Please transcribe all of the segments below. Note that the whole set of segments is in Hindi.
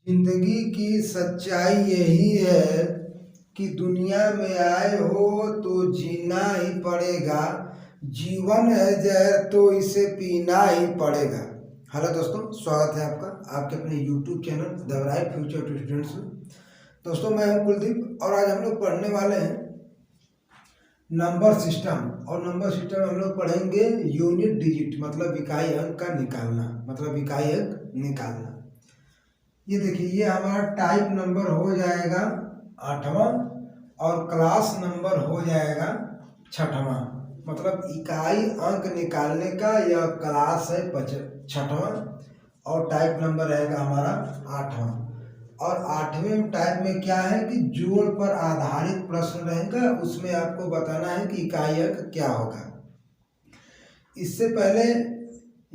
जिंदगी की सच्चाई यही है कि दुनिया में आए हो तो जीना ही पड़ेगा। जीवन है जहर तो इसे पीना ही पड़ेगा। हेलो दोस्तों, स्वागत है आपका आपके अपने YouTube channel the right future to students में। दोस्तों, मैं हूं कुलदीप और आज हम लोग पढ़ने वाले हैं नंबर सिस्टम। और नंबर सिस्टम में हम लोग पढ़ेंगे यूनिट डिजिट, मतलब इकाई अंक का निकालना, मतलब इकाई अंक निकालना। ये देखिए, ये हमारा टाइप नंबर हो जाएगा 8वां और क्लास नंबर हो जाएगा 6वां। मतलब इकाई अंक निकालने का यह क्लास है 6वां और टाइप नंबर रहेगा हमारा 8वां। और 8वें टाइप में क्या है कि जोड़ पर आधारित प्रश्न रहेगा, उसमें आपको बताना है कि इकाई अंक क्या होगा। इससे पहले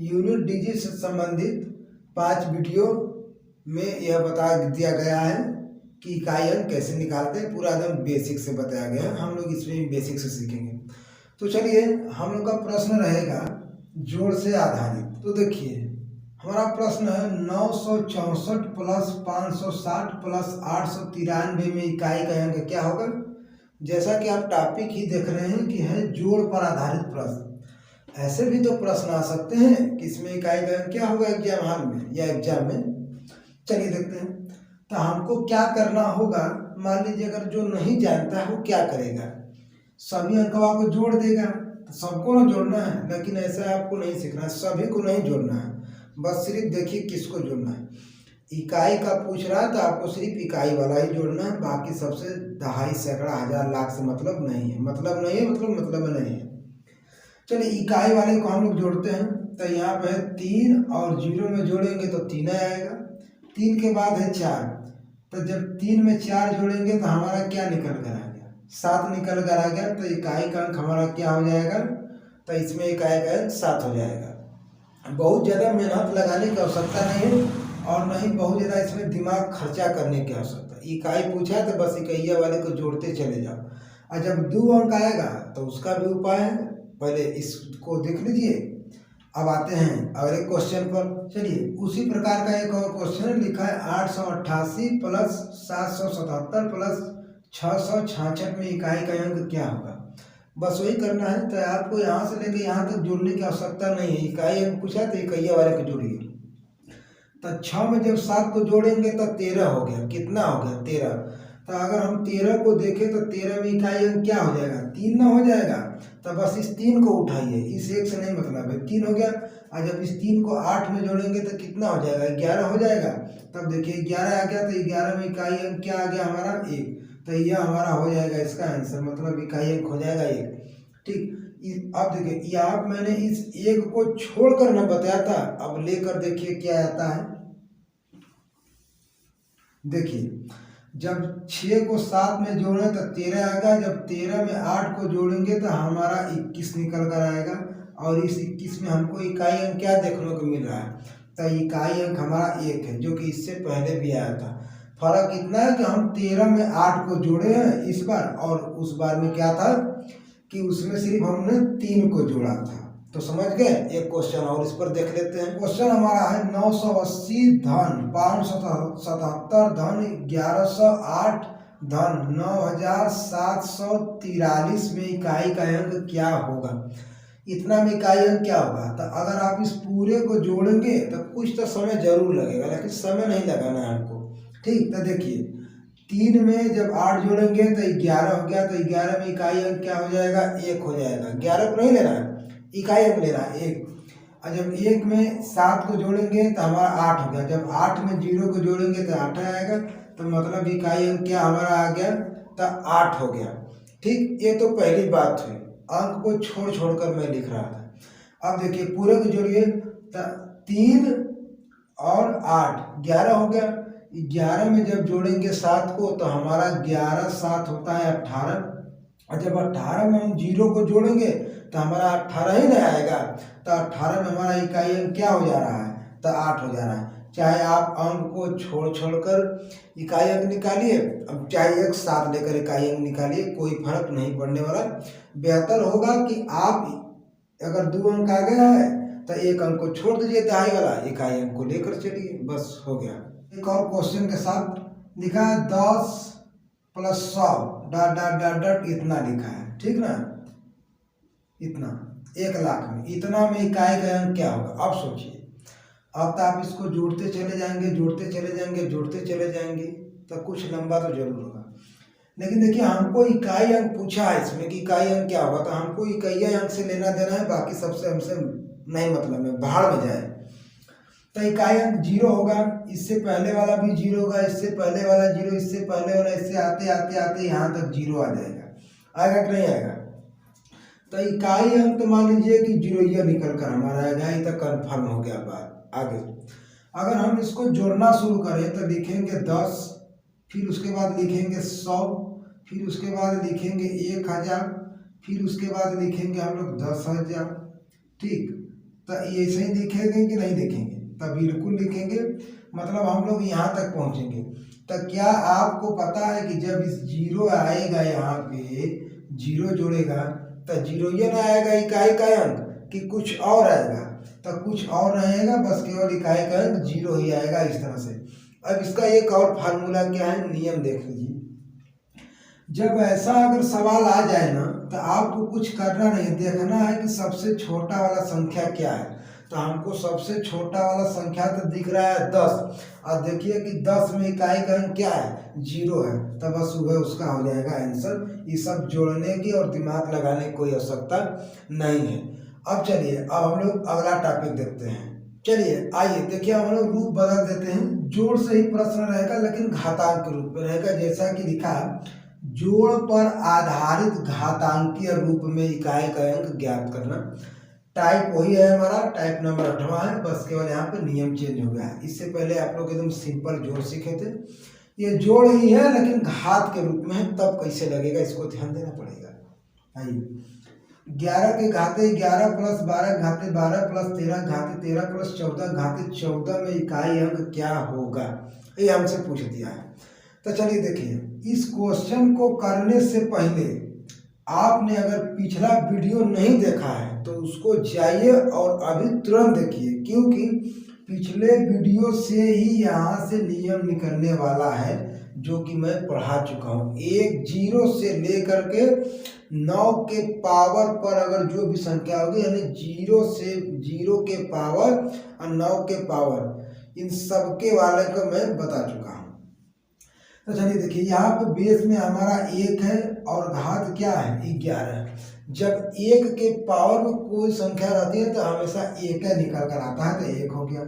यूनिट डिजिट से संबंधित 5 वीडियो में यह बता दिया गया है कि इकाई अंक कैसे निकालते हैं। पूरा एकदम बेसिक से बताया गया है, हम लोग इसमें बेसिक से सीखेंगे। तो चलिए, हम लोग का प्रश्न रहेगा जोड़ से आधारित। तो देखिए, हमारा प्रश्न है 964 प्लस 560 प्लस 893 में इकाई का अंक क्या होगा। जैसा कि आप टॉपिक ही देख रहे हैं कि है जोड़ पर आधारित प्रश्न। ऐसे भी तो प्रश्न आ सकते हैं कि इसमें इकाई का अंक क्या होगा एग्जाम हॉल में या एग्जाम में। चलिए देखते हैं। तो हमको क्या करना होगा, मान लीजिए अगर जो नहीं जानता है वो क्या करेगा, सभी अंकों को जोड़ देगा। तो सबको ना जोड़ना है, लेकिन ऐसा आपको नहीं सीखना है, सभी को नहीं जोड़ना है। बस सिर्फ देखिए किसको जोड़ना है। इकाई का पूछ रहा है तो आपको सिर्फ इकाई वाला ही जोड़ना है, बाकी सबसे दहाई सैकड़ा हजार लाख से मतलब नहीं है, मतलब नहीं है, मतलब नहीं है। चलिए, इकाई वाले को हम लोग जोड़ते हैं। तो यहाँ पे 3 और 0 में जोड़ेंगे तो 3 आएगा। 3 के बाद है 4, तो जब 3 में 4 जोड़ेंगे तो हमारा क्या निकल कर आ गया, 7 निकल कर आ गया। तो इकाई का अंक हमारा क्या हो जाएगा, तो इसमें इकाई का अंक 7 हो जाएगा। बहुत ज़्यादा मेहनत लगाने की आवश्यकता नहीं है और नहीं बहुत ज़्यादा इसमें दिमाग खर्चा करने की आवश्यकता। इकाई पूछा तो बस इकाइया वाले को जोड़ते चले जाओ। और जब 2 अंक आएगा तो उसका भी उपाय है, पहले इसको देख लीजिए। अब आते हैं अगले क्वेश्चन पर। चलिए, उसी प्रकार का एक और क्वेश्चन लिखा है 888 प्लस 777 प्लस 666 में इकाई का अंक क्या होगा। बस वही करना है। तो आपको यहाँ से लेकर यहाँ तक जोड़ने की आवश्यकता नहीं है। इकाई अंक पूछा तो इकाइया वाले को जोड़िए। तो 6 में जब 7 को जोड़ेंगे तो 13 हो गया। कितना हो गया, 13। तो अगर हम 13 को देखें तो 13 में इकाई अंक क्या हो जाएगा, 3 ना हो जाएगा। तो बस इस 3 को उठाइए, इस 1 से नहीं मतलब है, 3 हो गया। और जब इस 3 को 8 में जोड़ेंगे तो कितना हो जाएगा, 11 हो जाएगा। तब देखिए 11 आ गया, तो 11 में इकाई अंक क्या आ गया हमारा, 1। तो यह हमारा हो जाएगा इसका आंसर, मतलब इकाई अंक हो जाएगा 1। ठीक। अब देखिए, यहाँ मैंने इस 1 को छोड़कर ना बताया था, अब लेकर देखिए क्या आता है। देखिए, जब 6 को 7 में जोड़े तो 13 आएगा। जब 13 में 8 को जोड़ेंगे तो हमारा 21 निकल कर आएगा। और इस 21 में हमको इकाई अंक क्या देखने को मिल रहा है, तो इकाई अंक हमारा 1 है, जो कि इससे पहले भी आया था। फर्क इतना है कि हम 13 में 8 को जोड़े हैं इस बार, और उस बार में क्या था कि उसमें सिर्फ हमने 3 को जोड़ा था। तो समझ गए। एक क्वेश्चन और इस पर देख लेते हैं। क्वेश्चन हमारा है 980 धन 577 धन 1108 धन 9743 में इकाई का अंक क्या होगा। इतना में इकाई अंक क्या होगा। तो अगर आप इस पूरे को जोड़ेंगे तो कुछ तो समय जरूर लगेगा, लेकिन समय नहीं लगाना है आपको। ठीक। तो देखिए, 3 में जब 8 जोड़ेंगे तो 11 हो गया। तो 11 में इकाई अंक क्या हो जाएगा, 1 हो जाएगा। 11 को नहीं लेना है, इकाई अंक लेना है 1। और जब 1 में 7 को जोड़ेंगे तो हमारा 8 हो गया। जब 8 में 0 को जोड़ेंगे तो 8 आएगा। तो मतलब इकाई अंक क्या हमारा आ गया, तो 8 हो गया। ठीक। ये तो पहली बात हुई, अंक को छोड़ छोड़कर मैं लिख रहा था। अब देखिए, पूरे को जोड़िए तो 3 और 8 11 हो गया। 11 में जब जोड़ेंगे 7 को तो हमारा 11 7 होता है 18। और जब 18 में हम 0 को जोड़ेंगे तो हमारा 18 ही नहीं आएगा। तो 18 में हमारा इकाई अंक क्या हो जा रहा है, तो 8 हो जा रहा है। चाहे आप अंक को छोड़ छोड़कर इकाई अंक निकालिए, अब चाहे एक साथ लेकर इकाई अंक निकालिए, कोई फर्क नहीं पड़ने वाला। बेहतर होगा कि आप अगर 2 अंक आ गया है तो 1 अंक को छोड़ दीजिए दहाई वाला, इकाई अंक को लेकर चलिए, बस हो गया। एक और क्वेश्चन के साथ लिखा है 10 + 100 डॉट डॉट डॉट डॉट इतना लिखा है, ठीक ना, इतना 1,00,000 में, इतना में इकाई का अंक क्या होगा। अब सोचिए, अब तो आप इसको जोड़ते चले जाएंगे, जोड़ते चले जाएंगे, जोड़ते चले जाएंगे, तो कुछ लंबा तो जरूर होगा। लेकिन देखिए, हमको इकाई अंक पूछा है इसमें कि इकाई अंक क्या होगा, तो हमको इकाई अंक से लेना देना है, बाकी सबसे हमसे नहीं मतलब है, भाड़ में जाए। तो इकाई अंक 0 होगा, इससे पहले वाला भी 0 होगा, इससे पहले वाला 0, इससे पहले वाला, इससे आते आते आते यहाँ तक 0 आ जाएगा। आएगा कि नहीं आएगा। तो इकाई अंक तो मान लीजिए कि 0 ये निकल कर हमारा आएगा, ये तो कन्फर्म हो गया बात। आगे अगर हम इसको जोड़ना शुरू करें तो लिखेंगे 10, फिर उसके बाद लिखेंगे 100, फिर उसके बाद लिखेंगे 1000, फिर उसके बाद लिखेंगे हम लोग 10,000, ठीक। तो ऐसे ही लिखेंगे कि नहीं लिखेंगे, तो बिल्कुल लिखेंगे, मतलब हम लोग यहाँ तक पहुँचेंगे। तो क्या आपको पता है कि जब इस 0 आएगा, यहाँ पे 0 जोड़ेगा तो 0 ये ना आएगा इकाई का अंक कि कुछ और आएगा, तो कुछ और रहेगा, बस केवल इकाई का अंक 0 ही आएगा, इस तरह से। अब इसका एक और फार्मूला क्या है, नियम देख लीजिए। जब ऐसा अगर सवाल आ जाए ना, तो आपको कुछ करना नहीं, देखना है कि सबसे छोटा वाला संख्या क्या है। तो हमको सबसे छोटा वाला संख्या तो दिख रहा है 10, और देखिए कि 10 में इकाई का अंक क्या है, 0 है, तो बस वह उसका हो जाएगा आंसर। ये सब जोड़ने की और दिमाग लगाने की कोई आवश्यकता नहीं है। अब चलिए, अब हम लोग अगला टॉपिक देखते हैं। चलिए आइए देखिए, हम लोग रूप बदल देते हैं। जोड़ से ही प्रश्न रहेगा, लेकिन घातांक के रूप में रहेगा, जैसा कि लिखा है, जोड़ पर आधारित घातांकीय रूप में इकाई का अंक ज्ञात करना। टाइप वही है हमारा, टाइप नंबर 8वां है, बस केवल यहाँ पे नियम चेंज हो गया है। इससे पहले आप लोग एकदम सिंपल जोड़ सीखे थे, ये जोड़ ही है लेकिन घात के रूप में है, तब कैसे लगेगा इसको ध्यान देना पड़ेगा। आइए, 11 के घाते 11 + 12 घाते 12 + 13 घाते 13 + 14 घाते 14 में इकाई अंक क्या होगा, ये हमसे पूछ दिया है। तो चलिए देखिए, इस क्वेश्चन को करने से पहले आपने अगर पिछला वीडियो नहीं देखा है तो उसको जाइए और अभी तुरंत देखिए, क्योंकि पिछले वीडियो से ही यहाँ से नियम निकलने वाला है, जो कि मैं पढ़ा चुका हूँ। 0 से लेकर के 9 के पावर पर अगर जो भी संख्या होगी, यानी 0 से 0 के पावर और 9 के पावर, इन सब के वाले को मैं बता चुका हूँ। तो चलिए देखिए, यहाँ पे बेस में हमारा 1 है और घात क्या है, 11। जब 1 के पावर में कोई संख्या रहती है तो हमेशा 1 निकल कर आता है, तो 1 हो गया।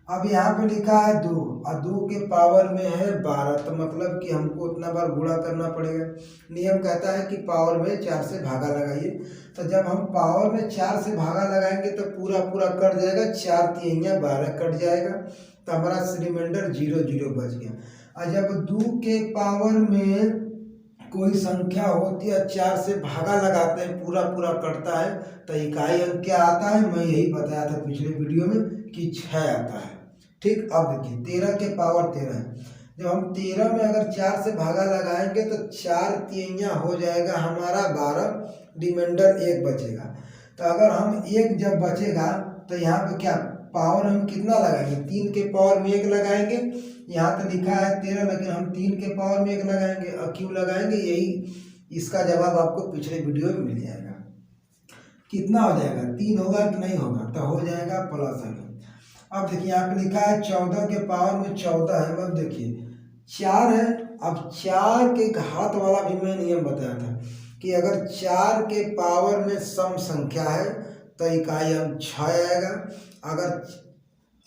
अब यहाँ पे लिखा है 2, और 2 के पावर में है 12, तो मतलब कि हमको उतना बार गुणा करना पड़ेगा। नियम कहता है कि पावर में 4 से भागा लगाइए, तो जब हम पावर में 4 से भागा लगाएंगे तो पूरा पूरा कट जाएगा, 4 तिहाइयाँ 12 कट जाएगा, तो हमारा रिमाइंडर 0 0 बच गया। और जब 2 के पावर में कोई संख्या होती है, 4 से भागा लगाते हैं, पूरा पूरा कटता है, तो इकाई अंक क्या आता है, मैं यही बताया था पिछले वीडियो में कि 6 आता है, ठीक। अब देखिए, 13 के पावर 13 है, जब हम 13 में अगर 4 से भागा लगाएंगे तो 4 तिहाइयाँ हो जाएगा हमारा 12, रिमाइंडर 1 बचेगा। तो अगर हम 1 जब बचेगा तो यहाँ पे क्या पावर हम कितना लगाएंगे, 3 के पावर में 1 लगाएंगे। यहाँ तो लिखा है 13, लेकिन हम 3 के पावर में 1 लगाएंगे। और क्यों लगाएंगे, यही इसका जवाब आपको पिछले वीडियो में मिल जाएगा। कितना हो जाएगा, 3 होगा कि नहीं होगा, तो हो जाएगा प्लस है। अब देखिए, यहाँ पे लिखा है 14 के पावर में 14 है, अब देखिए 4 है। अब 4 के घात वाला भी मैं नियम बताया था कि अगर 4 के पावर में सम संख्या है तो इकाई अंक 6 आएगा।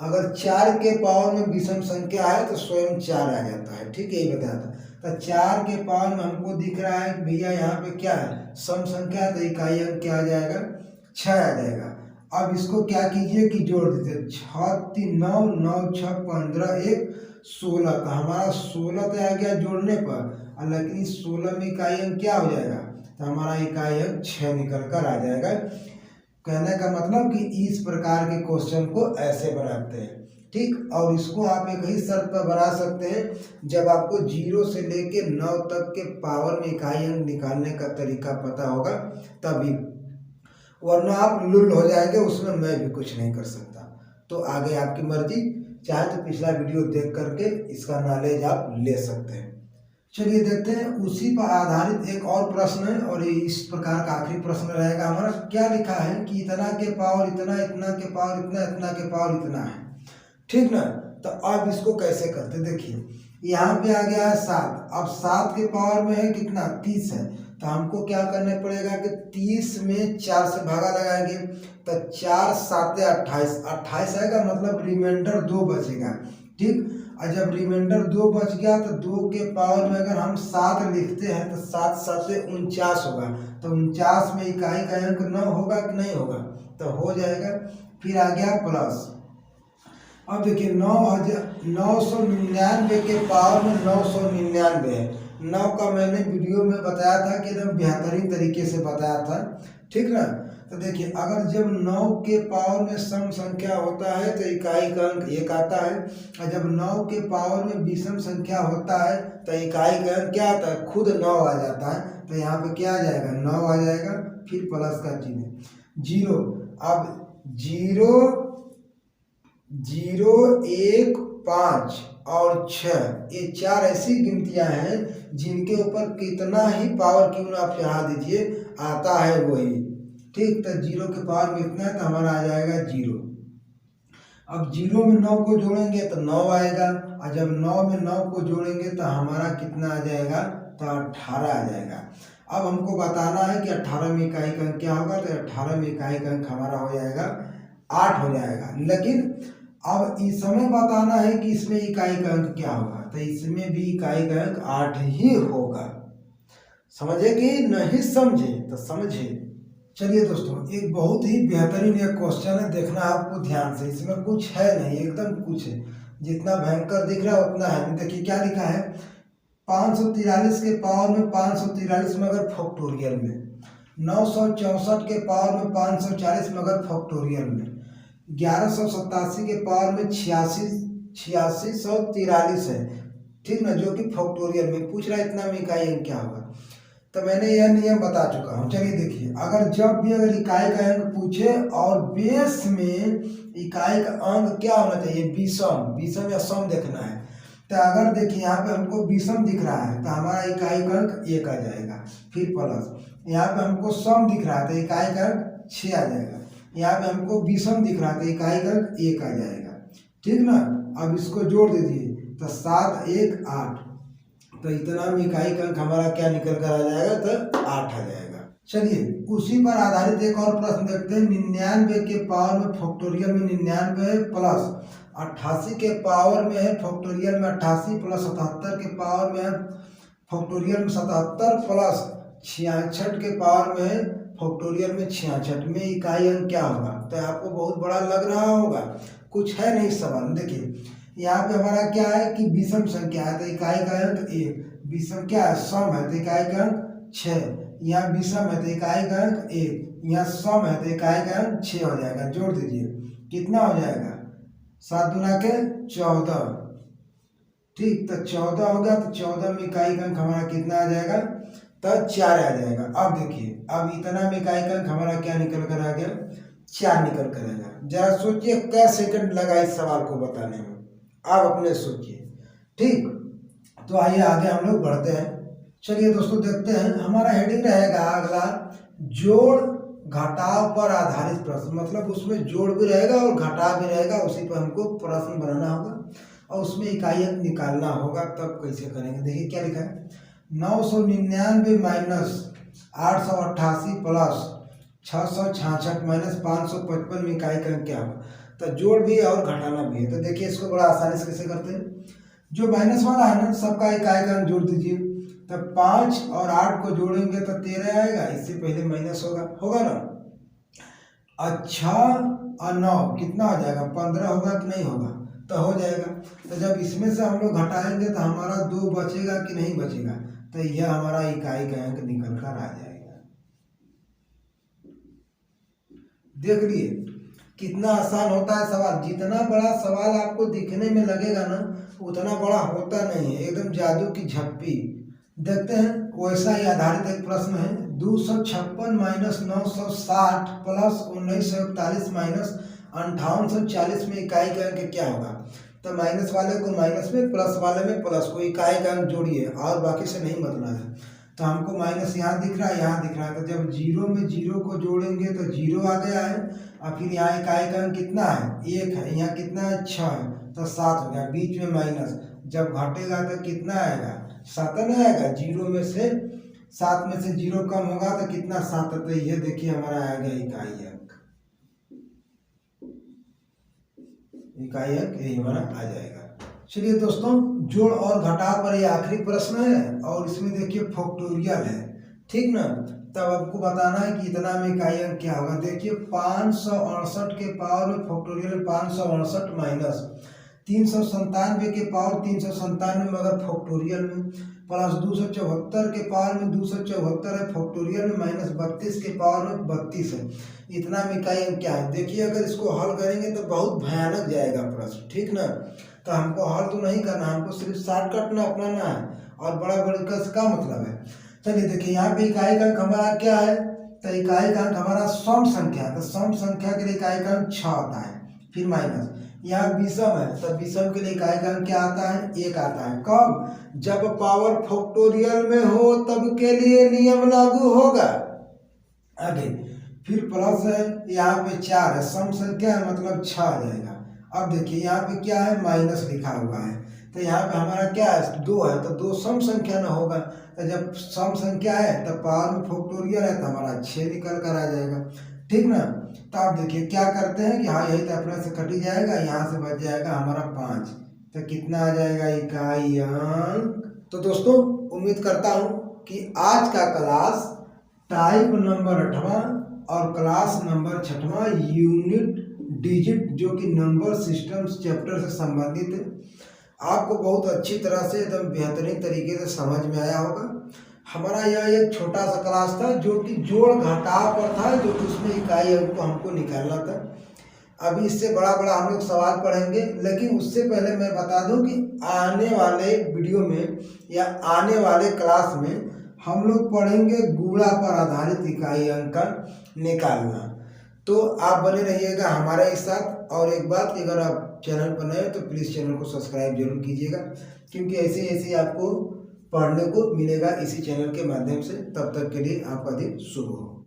अगर 4 के पावर में विषम संख्या है तो स्वयं 4 आ जाता है, ठीक है, यही बताया था। तो 4 के पावर में हमको दिख रहा है कि भैया यहाँ पे क्या है, सम संख्या है, तो इकाई अंक क्या आ जाएगा, 6 आ जाएगा। अब इसको क्या कीजिए कि जोड़ दीजिए, 6 3 9 9 6 15 1 16, तो हमारा 16 तो आ गया जोड़ने पर, लेकिन 16 में इकाई अंक क्या हो जाएगा, तो हमारा इकाई अंक 6 निकल कर आ जाएगा। कहने का मतलब कि इस प्रकार के क्वेश्चन को ऐसे बनाते हैं, ठीक। और इसको आप एक ही शर्त पर बना सकते हैं, जब आपको 0 से लेके 9 तक के पावर में इकाई अंक निकालने का तरीका पता होगा तभी, वरना आप लुल हो जाएंगे, उसमें मैं भी कुछ नहीं कर सकता। तो आगे आपकी मर्जी। चाहे तो पिछला वीडियो देख करके इसका नॉलेज आप ले सकते हैं। चलिए देखते हैं, उसी पर आधारित एक और प्रश्न है और इस प्रकार का आखिरी प्रश्न रहेगा हमारा। क्या लिखा है कि इतना के पावर इतना, इतना के पावर इतना, इतना के पावर इतना है, ठीक ना। तो अब इसको कैसे करते, देखिए यहाँ पे आ गया है 7, अब 7 के पावर में है कितना 30 है, तो हमको क्या करना पड़ेगा कि 30 में 4 से भागा लगाएंगे, तो 4 7 28, 28 आएगा, मतलब रिमाइंडर 2 बचेगा, ठीक। और जब रिमाइंडर 2 बच गया तो 2 के पावर में अगर हम 7 लिखते हैं तो 7 7 49 होगा, तो 49 में इकाई का अंक 9 होगा कि नहीं होगा, तो हो जाएगा। फिर आ गया प्लस, अब देखिए 999 के पावर में 999 है। 9 का मैंने वीडियो में बताया था कि एकदम बेहतरीन तरीके से बताया था, ठीक ना। तो देखिए अगर जब 9 के पावर में सम संख्या होता है तो इकाई का अंक 1 आता है, और जब 9 के पावर में विषम संख्या होता है तो इकाई का अंक क्या आता है, खुद 9 आ जाता है। तो यहाँ पे क्या आ जाएगा, 9 आ जाएगा, फिर प्लस का चिन्ह 0। अब 0 0 1 5 और 6, ये 4 ऐसी गिनतियां हैं जिनके ऊपर कितना ही पावर क्यों ना आप चढ़ा दीजिए आता है वही, ठीक। तो 0 के पावर में इतना है तो हमारा आ जाएगा 0। अब 0 में 9 को जोड़ेंगे तो 9 आएगा, और जब 9 में 9 को जोड़ेंगे तो हमारा कितना आ जाएगा, तो 18 आ जाएगा। अब हमको बताना है कि 18 में इकाई का अंक क्या होगा, तो 18 में इकाई का अंक हमारा हो जाएगा 8 हो जाएगा। लेकिन अब इस समय बताना है कि इसमें इकाई का अंक क्या होगा, तो इसमें भी इकाई का अंक 8 ही होगा। समझे कि नहीं समझे, तो समझे। चलिए दोस्तों, एक बहुत ही बेहतरीन एक क्वेश्चन है, देखना आपको ध्यान से, इसमें कुछ है नहीं, एकदम कुछ है, जितना भयंकर दिख रहा है उतना है। देखिए क्या लिखा है, 543 के पावर में 543 मगर फैक्टोरियल में, 964 के पावर में 540 मगर फैक्टोरियल में, 1187 के पावर में 8643 है, ठीक ना, जो कि फैक्टोरियल में पूछ रहा है, इतना में इकाई अंक क्या होगा। तो मैंने यह नियम बता चुका हूँ। चलिए देखिए, अगर जब भी अगर इकाई का अंक पूछे और बेस में इकाई का अंक क्या होना चाहिए, विषम या सम देखना है, तो अगर देखिए यहाँ पे हमको विषम दिख रहा है तो हमारा इकाई का अंक 1 आ जाएगा, फिर प्लस, यहाँ पे हमको सम दिख रहा है तो इकाई का अंक 6 आ जाएगा, यहाँ पे हमको विषम दिख रहा है तो इकाई का अंक 1 आ जाएगा, ठीक ना। अब इसको जोड़ दीजिए तो 7 1 8, तो इतना में इकाई का अंक हमारा क्या निकल कर आ जाएगा, तो 8 आ जाएगा। चलिए उसी पर आधारित एक और प्रश्न देखते हैं। 99 के पावर में फैक्टोरियल में 99 है, प्लस 88 के पावर में है फैक्टोरियल में 88, प्लस 77 के पावर में है फैक्टोरियल में 77, प्लस 66 के पावर में है फैक्टोरियल में 66 में इकाई अंक क्या होगा। तो आपको बहुत बड़ा लग रहा होगा, कुछ है नहीं सवाल। देखिए यहाँ पे हमारा क्या है कि विषम संख्या है तो इकाई का अंक 1, विषम क्या है, सम है तो इकाई का अंक 6, यहाँ विषम है तो इकाई का अंक 1, यहाँ सम है तो इकाई का अंक 6 हो जाएगा। जोड़ दीजिए कितना हो जाएगा, 7 दूना के 14, ठीक। तो 14 हो गया, तो 14 में इकाई का अंक हमारा कितना आ जाएगा, तो 4 आ जाएगा। अब देखिए, अब इतना में इकाई का अंक हमारा क्या निकल कर आ गया, 4 निकल कर आएगा। जरा सोचिए क्या सेकंड लगा इस सवाल को बताने में, आप अपने सोचिए, ठीक। तो आइए आगे हम लोग बढ़ते हैं। चलिए दोस्तों देखते हैं, हमारा हेडिंग रहेगा अगला, जोड़ घटाव पर आधारित प्रश्न, मतलब उसमें जोड़ भी रहेगा और घटाव भी रहेगा, उसी पर हमको प्रश्न बनाना होगा और उसमें इकाई अंक निकालना होगा। तब कैसे करेंगे, देखिए क्या लिखा है, 999 माइनस 888 प्लस 666 माइनस 555 में इकाई का अंक क्या होगा। तो जोड़ भी है और घटाना भी है। तो देखिए इसको बड़ा आसानी से कैसे करते हैं, जो माइनस वाला है ना सबका इकाई का अंक जोड़ दीजिए, तो 5 और 8 को जोड़ेंगे तो 13 आएगा, इससे पहले माइनस होगा ना। अच्छा और 9 कितना हो जाएगा, 15 होगा कि नहीं होगा, तो हो जाएगा। तो जब इसमें से हम लोग घटाएंगे तो हमारा 2 बचेगा कि नहीं बचेगा, तो यह हमारा इकाई का अंक निकल कर आ जाएगा। देख लिए कितना आसान होता है सवाल, जितना बड़ा सवाल आपको दिखने में लगेगा ना उतना बड़ा होता नहीं है, एकदम जादू की झप्पी। देखते हैं वैसा ही आधारित एक प्रश्न है, 256 माइनस 960 प्लस 1941 माइनस 5840 में इकाई का अंक क्या होगा। तो माइनस वाले को माइनस में, प्लस वाले में प्लस को इकाई का अंक जोड़िए और बाकी से नहीं मतलब है। तो हमको माइनस यहाँ दिख रहा है, यहाँ दिख रहा है, तो जब जीरो में जीरो को जोड़ेंगे तो जीरो आ गया है। और फिर यहाँ इकाई का अंक कितना है, 1 है, यहाँ कितना है, 6 है, तो 7 हो गया, बीच में माइनस। जब घटेगा तो कितना आएगा, 7 नहीं आएगा। जीरो में से 7 में से जीरो कम होगा तो कितना, 7। तो ये देखिए हमारा आ गया इकाई अंक, इकाई अंक यही हमारा आ जाएगा। चलिए दोस्तों, जोड़ और घटाव पर ये आखिरी प्रश्न है और इसमें देखिए फैक्टोरियल है, ठीक ना। तब आपको बताना है कि इतना में इकाई अंक क्या होगा। देखिए 568 के पावर में फैक्टोरियल 568 माइनस 397 के पावर 397 में अगर फैक्टोरियल में, प्लस 274 के पावर में 274 है फैक्टोरियल में, माइनस 32 के पावर में 32 है। इतना में इकाई अंक क्या है। देखिए अगर इसको हल करेंगे तो बहुत भयानक जाएगा प्रश्न, ठीक ना। तो हमको हल तो नहीं करना, हमको सिर्फ शॉर्टकट ना अपनाना है और बड़ा बड़ा का मतलब है। चलिए देखिए यहाँ पे इकाई का अंक हमारा क्या है, तो इकाई का अंक हमारा सम संख्या, तो सम संख्या के लिए इकाई का अंक 6 आता है। फिर माइनस यहाँ विषम है, तो विषम के लिए इकाई का अंक क्या आता है, 1 आता है। कब, जब पावर फैक्टोरियल में हो तब के लिए नियम लागू होगा। आगे फिर प्लस है, यहाँ पे 4 है, सम संख्या है मतलब 6 आ जाएगा। अब देखिए यहाँ पे क्या है, माइनस लिखा हुआ है, तो यहाँ पे हमारा क्या है, 2 है, तो 2 सम संख्या ना होगा। तो जब सम संख्या है तो पावर में फैक्टोरियल है तो हमारा 6 निकल कर आ जाएगा, ठीक ना। तो आप देखिए क्या करते हैं कि हाँ यही तो अपने से कट ही जाएगा, यहाँ से बच जाएगा हमारा 5, तो कितना आ जाएगा, इकाई अंक। तो दोस्तों उम्मीद करता हूँ कि आज का क्लास टाइप नंबर 8वां और क्लास नंबर 6वां यूनिट डिजिट जो कि नंबर सिस्टम चैप्टर से संबंधित है, आपको बहुत अच्छी तरह से एकदम बेहतरीन तरीके से समझ में आया होगा। हमारा यह एक छोटा सा क्लास था जो कि जोड़ घटाव पर था, जो कि उसमें इकाई अंक को हमको निकालना था। अभी इससे बड़ा बड़ा हम लोग सवाल पढ़ेंगे, लेकिन उससे पहले मैं बता दूं कि आने वाले वीडियो में या आने वाले क्लास में हम लोग पढ़ेंगे गुणा पर आधारित इकाई अंक का निकालना। तो आप बने रहिएगा हमारे साथ। और एक बात, अगर आप चैनल पर नए हैं तो प्लीज़ चैनल को सब्सक्राइब जरूर कीजिएगा, क्योंकि ऐसे ऐसे आपको पढ़ने को मिलेगा इसी चैनल के माध्यम से। तब तक के लिए आपका दिन शुभ हो।